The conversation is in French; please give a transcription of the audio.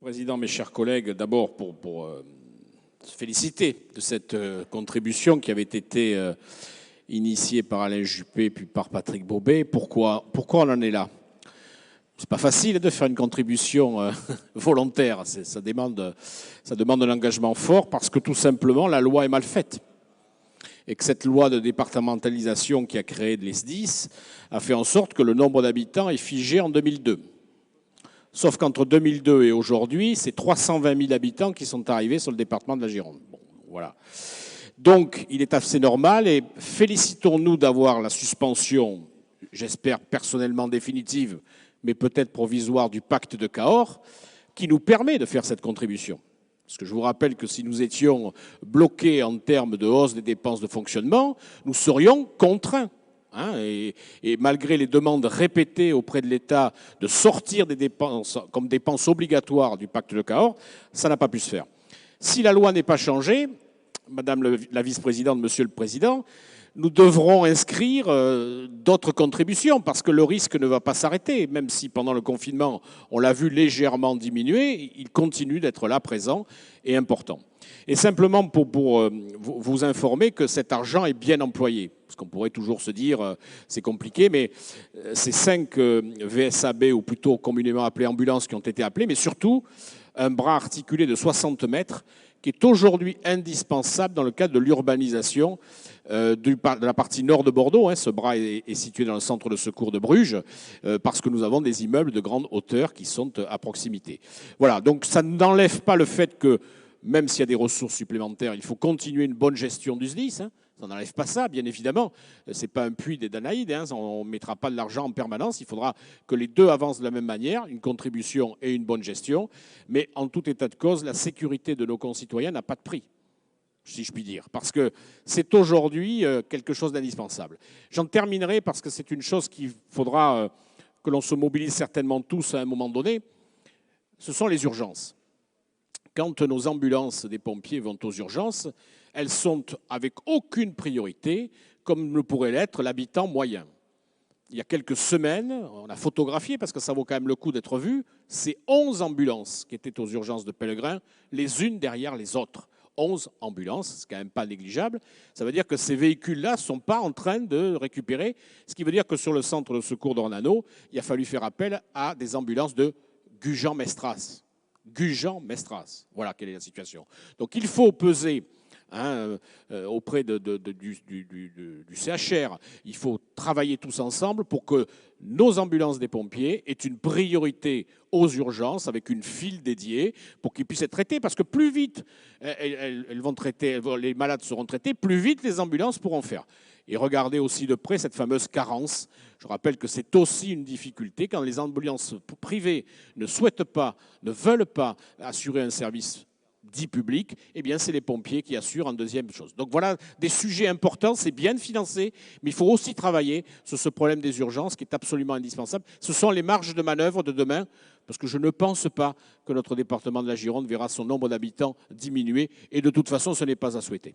Président, mes chers collègues, d'abord pour se féliciter de cette contribution qui avait été initiée par Alain Juppé puis par Patrick Beaubé. Pourquoi on en est là? C'est pas facile de faire une contribution volontaire. Ça demande un engagement fort parce que tout simplement la loi est mal faite. Et que cette loi de départementalisation qui a créé les SDIS a fait en sorte que le nombre d'habitants est figé en 2002. Sauf qu'entre 2002 et aujourd'hui, c'est 320 000 habitants qui sont arrivés sur le département de la Gironde. Bon, voilà. Donc, il est assez normal et félicitons-nous d'avoir la suspension, j'espère personnellement définitive, mais peut-être provisoire, du pacte de Cahors, qui nous permet de faire cette contribution. Parce que je vous rappelle que si nous étions bloqués en termes de hausse des dépenses de fonctionnement, nous serions contraints. Et malgré les demandes répétées auprès de l'État de sortir des dépenses comme dépenses obligatoires du pacte de Cahors, ça n'a pas pu se faire. Si la loi n'est pas changée, Madame la vice-présidente, Monsieur le Président, nous devrons inscrire d'autres contributions parce que le risque ne va pas s'arrêter. Même si pendant le confinement, on l'a vu légèrement diminuer, il continue d'être là, présent et important. Et simplement pour vous informer que cet argent est bien employé. Parce qu'on pourrait toujours se dire, c'est compliqué, mais ces 5 VSAB, ou plutôt communément appelées ambulances, qui ont été appelées, mais surtout un bras articulé de 60 mètres qui est aujourd'hui indispensable dans le cadre de l'urbanisation de la partie nord de Bordeaux. Ce bras est situé dans le centre de secours de Bruges parce que nous avons des immeubles de grande hauteur qui sont à proximité. Voilà, donc ça n'enlève pas le fait que, même s'il y a des ressources supplémentaires, il faut continuer une bonne gestion du SDIS. Ça n'enlève pas ça, bien évidemment. Ce n'est pas un puits des Danaïdes. On ne mettra pas de l'argent en permanence. Il faudra que les deux avancent de la même manière, une contribution et une bonne gestion. Mais en tout état de cause, la sécurité de nos concitoyens n'a pas de prix, si je puis dire, parce que c'est aujourd'hui quelque chose d'indispensable. J'en terminerai parce que c'est une chose qu'il faudra que l'on se mobilise certainement tous à un moment donné. Ce sont les urgences. Quand nos ambulances des pompiers vont aux urgences, elles sont avec aucune priorité, comme le pourrait l'être l'habitant moyen. Il y a quelques semaines, on a photographié, parce que ça vaut quand même le coup d'être vu, ces 11 ambulances qui étaient aux urgences de Pellegrin, les unes derrière les autres. 11 ambulances, c'est quand même pas négligeable. Ça veut dire que ces véhicules-là ne sont pas en train de récupérer, ce qui veut dire que sur le centre de secours d'Ornano, il a fallu faire appel à des ambulances de Gujan-Mestras. Gujan-Mestras, voilà quelle est la situation. Donc il faut peser auprès du CHR, il faut travailler tous ensemble pour que nos ambulances des pompiers aient une priorité aux urgences avec une file dédiée pour qu'ils puissent être traités. Parce que plus vite elles vont traiter, les malades seront traités, plus vite les ambulances pourront faire. Et regardez aussi de près cette fameuse carence. Je rappelle que c'est aussi une difficulté quand les ambulances privées ne souhaitent pas, ne veulent pas assurer un service dit public, eh bien c'est les pompiers qui assurent en deuxième chose. Donc voilà des sujets importants, c'est bien de financer, mais il faut aussi travailler sur ce problème des urgences qui est absolument indispensable. Ce sont les marges de manœuvre de demain, parce que je ne pense pas que notre département de la Gironde verra son nombre d'habitants diminuer, et de toute façon ce n'est pas à souhaiter.